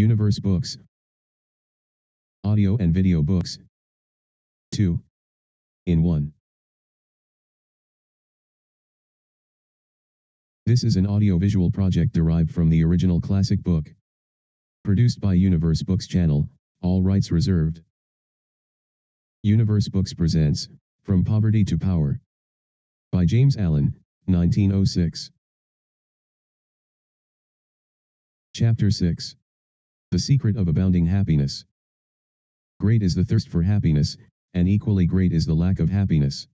Universe books. Audio and video books. 2 in 1. This is an audio-visual project derived from the original classic book. Produced by Universe Books channel, all rights reserved. Universe Books presents, From Poverty to Power. By James Allen, 1906. Chapter 6. The Secret of Abounding Happiness. Great is the thirst for happiness, and equally great is the lack of happiness.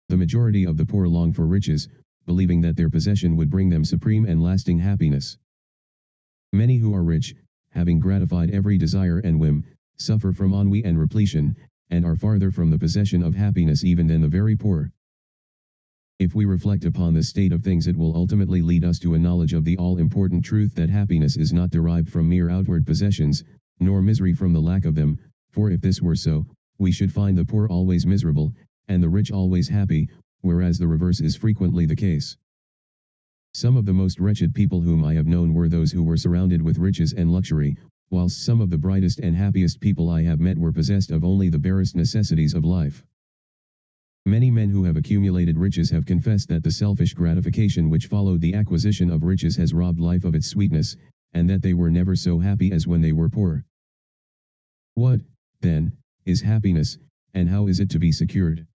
The majority of the poor long for riches, believing that their possession would bring them supreme and lasting happiness. Many who are rich, having gratified every desire and whim, suffer from ennui and repletion, and are farther from the possession of happiness even than the very poor. If we reflect upon this state of things, it will ultimately lead us to a knowledge of the all-important truth that happiness is not derived from mere outward possessions, nor misery from the lack of them, for if this were so, we should find the poor always miserable, and the rich always happy, whereas the reverse is frequently the case. Some of the most wretched people whom I have known were those who were surrounded with riches and luxury, whilst some of the brightest and happiest people I have met were possessed of only the barest necessities of life. Many men who have accumulated riches have confessed that the selfish gratification which followed the acquisition of riches has robbed life of its sweetness, and that they were never so happy as when they were poor. What, then, is happiness, and how is it to be secured?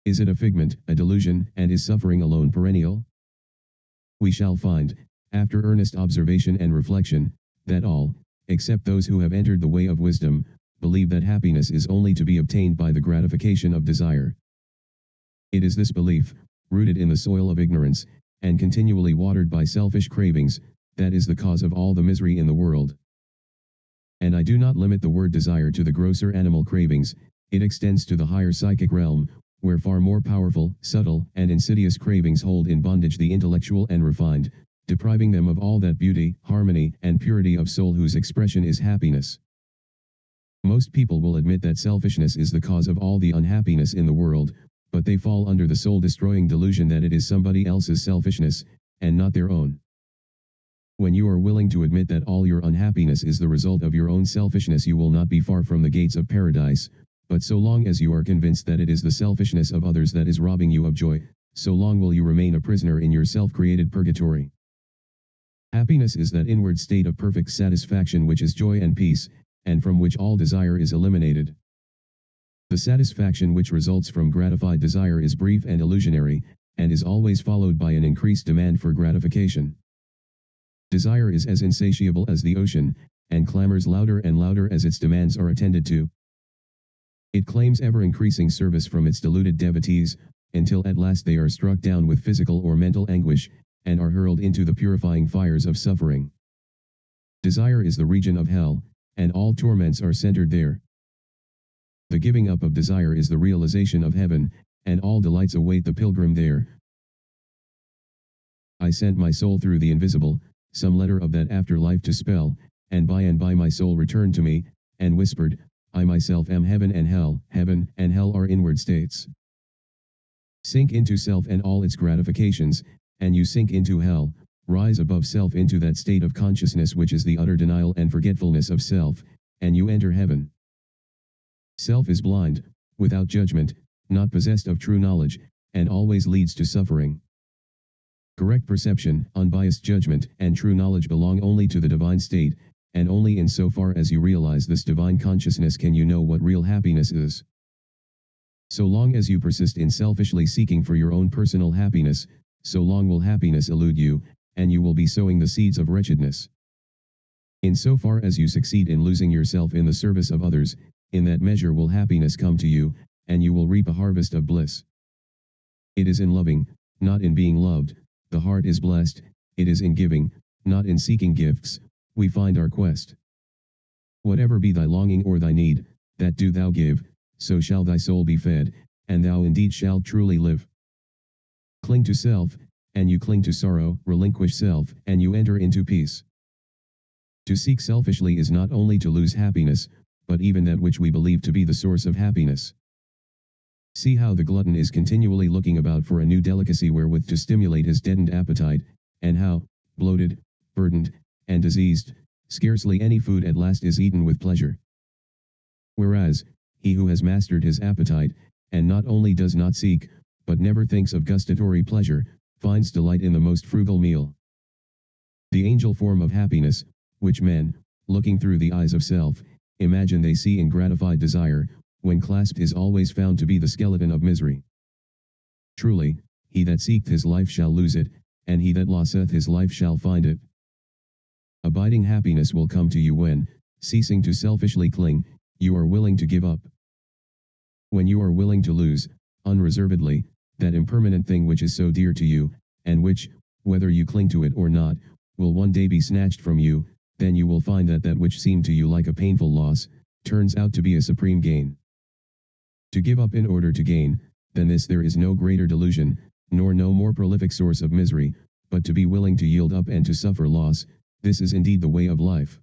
Is it a figment, a delusion, and is suffering alone perennial? We shall find, after earnest observation and reflection, that all, except those who have entered the way of wisdom, believe that happiness is only to be obtained by the gratification of desire. It is this belief, rooted in the soil of ignorance, and continually watered by selfish cravings, that is the cause of all the misery in the world. And I do not limit the word desire to the grosser animal cravings, it extends to the higher psychic realm, where far more powerful, subtle, and insidious cravings hold in bondage the intellectual and refined, depriving them of all that beauty, harmony, and purity of soul whose expression is happiness. Most people will admit that selfishness is the cause of all the unhappiness in the world, but they fall under the soul-destroying delusion that it is somebody else's selfishness, and not their own. When you are willing to admit that all your unhappiness is the result of your own selfishness, you will not be far from the gates of paradise, but so long as you are convinced that it is the selfishness of others that is robbing you of joy, so long will you remain a prisoner in your self-created purgatory. Happiness is that inward state of perfect satisfaction which is joy and peace, and from which all desire is eliminated. The satisfaction which results from gratified desire is brief and illusionary, and is always followed by an increased demand for gratification. Desire is as insatiable as the ocean, and clamors louder and louder as its demands are attended to. It claims ever-increasing service from its deluded devotees, until at last they are struck down with physical or mental anguish, and are hurled into the purifying fires of suffering. Desire is the region of hell, and all torments are centered there. The giving up of desire is the realization of heaven, and all delights await the pilgrim there. I sent my soul through the invisible, some letter of that afterlife to spell, and by my soul returned to me, and whispered, I myself am heaven and hell are inward states. Sink into self and all its gratifications, and you sink into hell, rise above self into that state of consciousness which is the utter denial and forgetfulness of self, and you enter heaven. Self is blind, without judgment, not possessed of true knowledge, and always leads to suffering. Correct perception, unbiased judgment, and true knowledge belong only to the divine state, and only in so far as you realize this divine consciousness can you know what real happiness is. So long as you persist in selfishly seeking for your own personal happiness, so long will happiness elude you, and you will be sowing the seeds of wretchedness. In so far as you succeed in losing yourself in the service of others, in that measure will happiness come to you, and you will reap a harvest of bliss. It is in loving, not in being loved, the heart is blessed, it is in giving, not in seeking gifts, we find our quest. Whatever be thy longing or thy need, that do thou give, so shall thy soul be fed, and thou indeed shalt truly live. Cling to self, and you cling to sorrow, relinquish self, and you enter into peace. To seek selfishly is not only to lose happiness, but even that which we believe to be the source of happiness. See how the glutton is continually looking about for a new delicacy wherewith to stimulate his deadened appetite, and how, bloated, burdened, and diseased, Scarcely any food at last is eaten with pleasure. Whereas, he who has mastered his appetite, and not only does not seek, but never thinks of gustatory pleasure, finds delight in the most frugal meal. The angel form of happiness, which men, looking through the eyes of self, imagine they see in gratified desire, when clasped is always found to be the skeleton of misery. Truly, he that seeketh his life shall lose it, and he that loseth his life shall find it. Abiding happiness will come to you when, ceasing to selfishly cling, you are willing to give up. When you are willing to lose, unreservedly, that impermanent thing which is so dear to you, and which, whether you cling to it or not, will one day be snatched from you, then you will find that that which seemed to you like a painful loss, turns out to be a supreme gain. To give up in order to gain, than this there is no greater delusion, nor no more prolific source of misery, but to be willing to yield up and to suffer loss, this is indeed the way of life.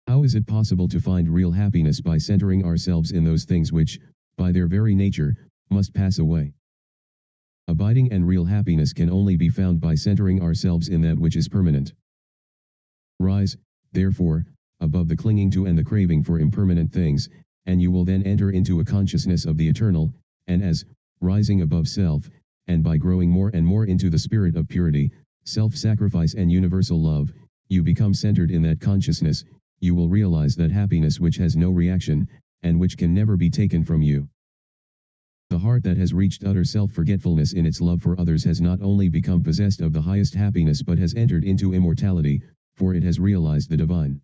How is it possible to find real happiness by centering ourselves in those things which, by their very nature, must pass away? Abiding and real happiness can only be found by centering ourselves in that which is permanent. Rise, therefore, above the clinging to and the craving for impermanent things, and you will then enter into a consciousness of the eternal, and as, rising above self, and by growing more and more into the spirit of purity, self-sacrifice and universal love, you become centered in that consciousness, you will realize that happiness which has no reaction, and which can never be taken from you. The heart that has reached utter self-forgetfulness in its love for others has not only become possessed of the highest happiness but has entered into immortality, for it has realized the divine.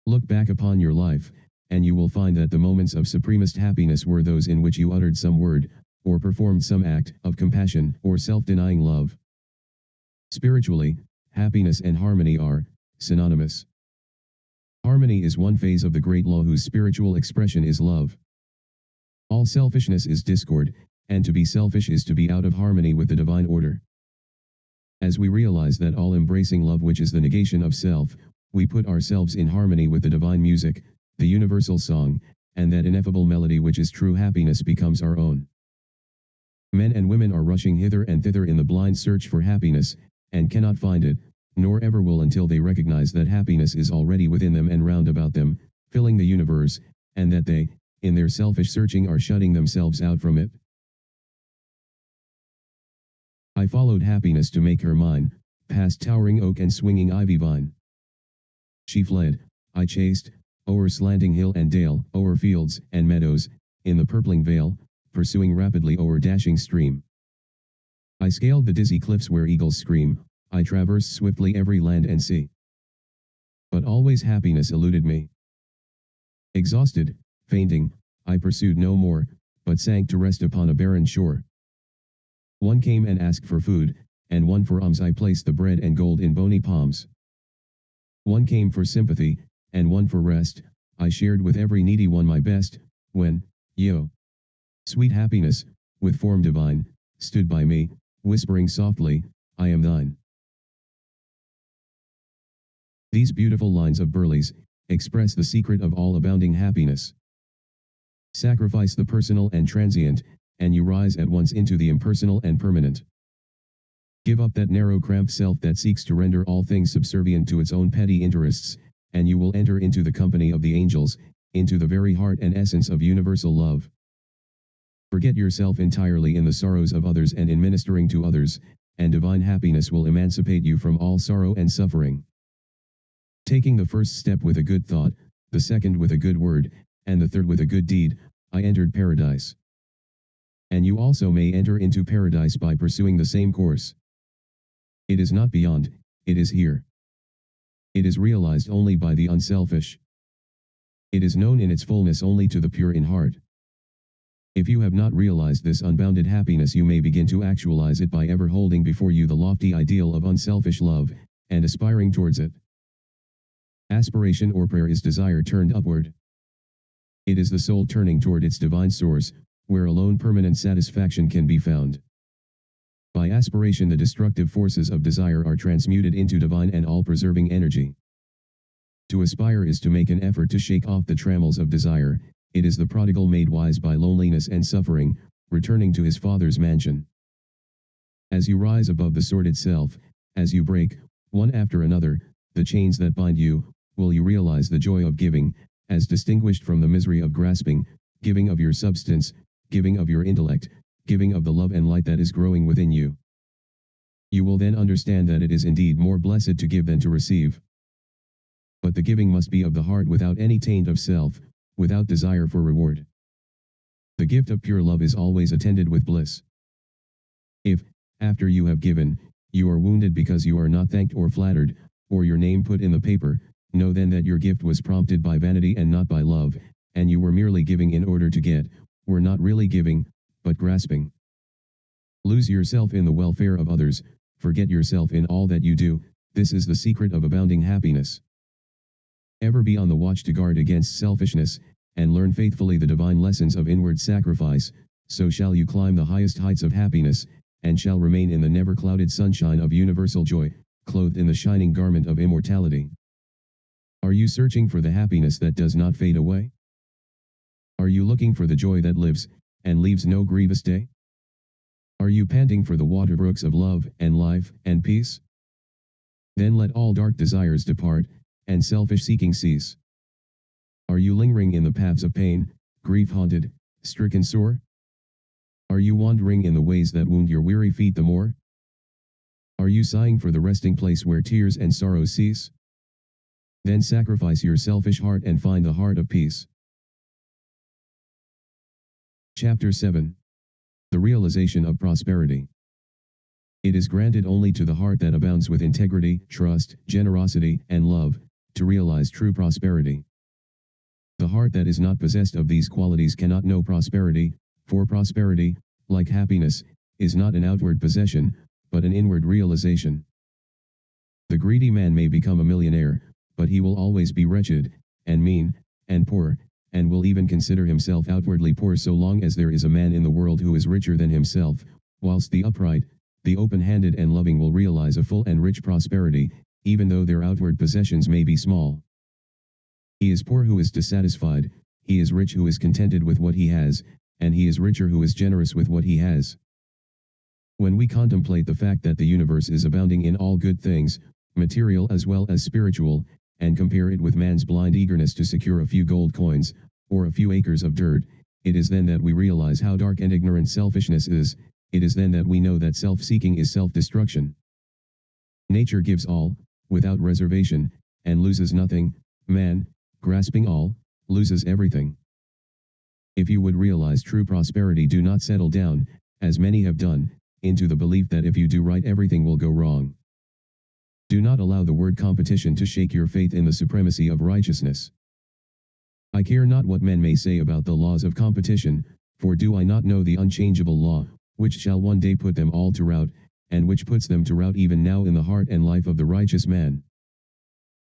Look back upon your life, and you will find that the moments of supremest happiness were those in which you uttered some word, or performed some act of compassion or self-denying love. Spiritually, happiness and harmony are synonymous. Harmony is one phase of the great law whose spiritual expression is love. All selfishness is discord, and to be selfish is to be out of harmony with the divine order. As we realize that all-embracing love which is the negation of self, we put ourselves in harmony with the divine music, the universal song, and that ineffable melody which is true happiness becomes our own. Men and women are rushing hither and thither in the blind search for happiness, and cannot find it, nor ever will until they recognize that happiness is already within them and round about them, filling the universe, and that they, in their selfish searching, are shutting themselves out from it. I followed happiness to make her mine, past towering oak and swinging ivy vine. She fled, I chased, o'er slanting hill and dale, o'er fields and meadows, in the purpling vale, pursuing rapidly o'er dashing stream. I scaled the dizzy cliffs where eagles scream, I traversed swiftly every land and sea. But always happiness eluded me. Exhausted, fainting, I pursued no more, but sank to rest upon a barren shore. One came and asked for food, and one for alms. I placed the bread and gold in bony palms. One came for sympathy, and one for rest, I shared with every needy one my best, when, yo, sweet happiness, with form divine, stood by me, whispering softly, I am thine. These beautiful lines of Burleigh's express the secret of all abounding happiness. Sacrifice the personal and transient, and you rise at once into the impersonal and permanent. Give up that narrow cramped self that seeks to render all things subservient to its own petty interests, and you will enter into the company of the angels, into the very heart and essence of universal love. Forget yourself entirely in the sorrows of others and in ministering to others, and divine happiness will emancipate you from all sorrow and suffering. Taking the first step with a good thought, the second with a good word, and the third with a good deed, I entered paradise. And you also may enter into paradise by pursuing the same course. It is not beyond, it is here. It is realized only by the unselfish. It is known in its fullness only to the pure in heart. If you have not realized this unbounded happiness, you may begin to actualize it by ever holding before you the lofty ideal of unselfish love, and aspiring towards it. Aspiration or prayer is desire turned upward. It is the soul turning toward its divine source, where alone permanent satisfaction can be found. By aspiration, the destructive forces of desire are transmuted into divine and all-preserving energy. To aspire is to make an effort to shake off the trammels of desire. It is the prodigal made wise by loneliness and suffering, returning to his Father's mansion. As you rise above the sordid self, as you break, one after another, the chains that bind you, will you realize the joy of giving, as distinguished from the misery of grasping, giving of your substance, giving of your intellect, giving of the love and light that is growing within you. You will then understand that it is indeed more blessed to give than to receive. But the giving must be of the heart without any taint of self, without desire for reward. The gift of pure love is always attended with bliss. If, after you have given, you are wounded because you are not thanked or flattered, or your name put in the paper, know then that your gift was prompted by vanity and not by love, and you were merely giving in order to get, were not really giving, but grasping. Lose yourself in the welfare of others, forget yourself in all that you do, this is the secret of abounding happiness. Ever be on the watch to guard against selfishness, and learn faithfully the divine lessons of inward sacrifice, so shall you climb the highest heights of happiness, and shall remain in the never-clouded sunshine of universal joy, clothed in the shining garment of immortality. Are you searching for the happiness that does not fade away? Are you looking for the joy that lives, and leaves no grievous day? Are you panting for the waterbrooks of love, and life, and peace? Then let all dark desires depart, and selfish seeking cease. Are you lingering in the paths of pain, grief-haunted, stricken sore? Are you wandering in the ways that wound your weary feet the more? Are you sighing for the resting place where tears and sorrows cease? Then sacrifice your selfish heart and find the heart of peace. Chapter 7. The Realization of Prosperity. It is granted only to the heart that abounds with integrity, trust, generosity, and love, to realize true prosperity. The heart that is not possessed of these qualities cannot know prosperity, for prosperity, like happiness, is not an outward possession, but an inward realization. The greedy man may become a millionaire, but he will always be wretched, and mean, and poor, and will even consider himself outwardly poor so long as there is a man in the world who is richer than himself, whilst the upright, the open-handed and loving will realize a full and rich prosperity, even though their outward possessions may be small. He is poor who is dissatisfied, he is rich who is contented with what he has, and he is richer who is generous with what he has. When we contemplate the fact that the universe is abounding in all good things, material as well as spiritual, and compare it with man's blind eagerness to secure a few gold coins, or a few acres of dirt, it is then that we realize how dark and ignorant selfishness is, it is then that we know that self-seeking is self-destruction. Nature gives all, without reservation, and loses nothing. Man, grasping all, loses everything. If you would realize true prosperity, do not settle down, as many have done, into the belief that if you do right everything will go wrong. Do not allow the word competition to shake your faith in the supremacy of righteousness. I care not what men may say about the laws of competition, for do I not know the unchangeable law, which shall one day put them all to rout, and which puts them to rout even now in the heart and life of the righteous man.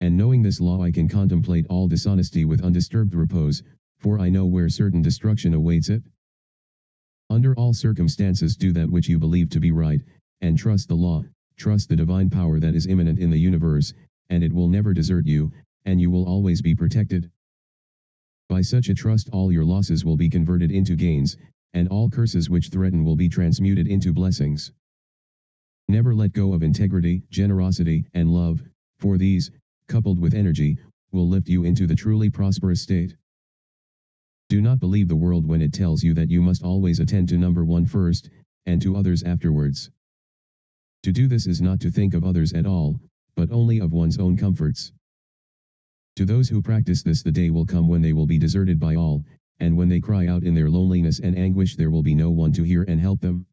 And knowing this law I can contemplate all dishonesty with undisturbed repose, for I know where certain destruction awaits it. Under all circumstances do that which you believe to be right, and trust the law, trust the divine power that is immanent in the universe, and it will never desert you, and you will always be protected. By such a trust all your losses will be converted into gains, and all curses which threaten will be transmuted into blessings. Never let go of integrity, generosity, and love, for these, coupled with energy, will lift you into the truly prosperous state. Do not believe the world when it tells you that you must always attend to number one first, and to others afterwards. To do this is not to think of others at all, but only of one's own comforts. To those who practice this the day will come when they will be deserted by all, and when they cry out in their loneliness and anguish there will be no one to hear and help them.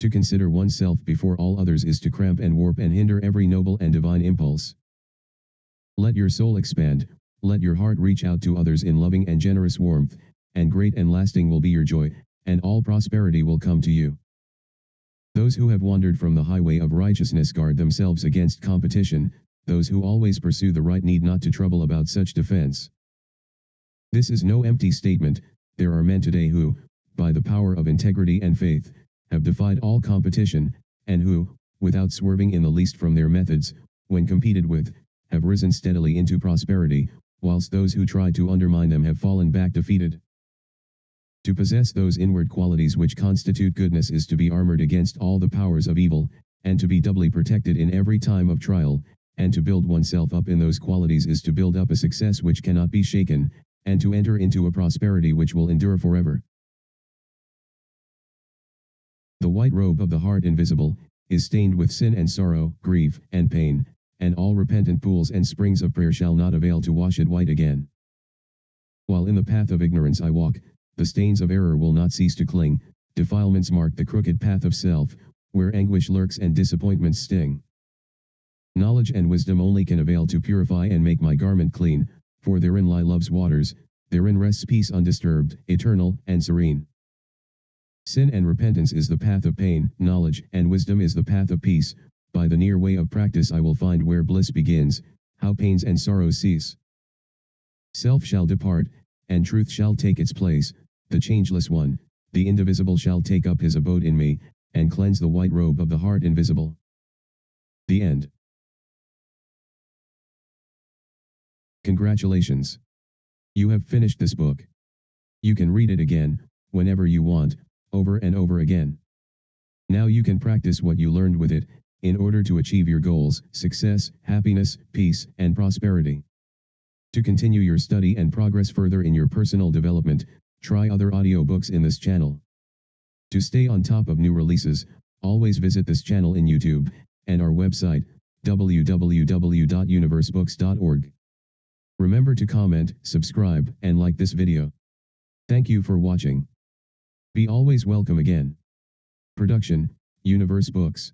To consider oneself before all others is to cramp and warp and hinder every noble and divine impulse. Let your soul expand, let your heart reach out to others in loving and generous warmth, and great and lasting will be your joy, and all prosperity will come to you. Those who have wandered from the highway of righteousness guard themselves against competition, those who always pursue the right need not to trouble about such defense. This is no empty statement, there are men today who, by the power of integrity and faith, have defied all competition, and who, without swerving in the least from their methods, when competed with, have risen steadily into prosperity, whilst those who tried to undermine them have fallen back defeated. To possess those inward qualities which constitute goodness is to be armored against all the powers of evil, and to be doubly protected in every time of trial, and to build oneself up in those qualities is to build up a success which cannot be shaken, and to enter into a prosperity which will endure forever. The white robe of the heart invisible, is stained with sin and sorrow, grief, and pain, and all repentant pools and springs of prayer shall not avail to wash it white again. While in the path of ignorance I walk, the stains of error will not cease to cling, defilements mark the crooked path of self, where anguish lurks and disappointments sting. Knowledge and wisdom only can avail to purify and make my garment clean, for therein lie love's waters, therein rests peace undisturbed, eternal, and serene. Sin and repentance is the path of pain, knowledge and wisdom is the path of peace. By the near way of practice I will find where bliss begins, how pains and sorrows cease. Self shall depart, and truth shall take its place, the changeless one, the indivisible shall take up his abode in me, and cleanse the white robe of the heart invisible. The end. Congratulations. You have finished this book. You can read it again, whenever you want, over and over again. Now you can practice what you learned with it, in order to achieve your goals, success, happiness, peace, and prosperity. To continue your study and progress further in your personal development, try other audiobooks in this channel. To stay on top of new releases, always visit this channel in YouTube, and our website, www.universebooks.org. Remember to comment, subscribe, and like this video. Thank you for watching. Be always welcome again. Production, Universe Books.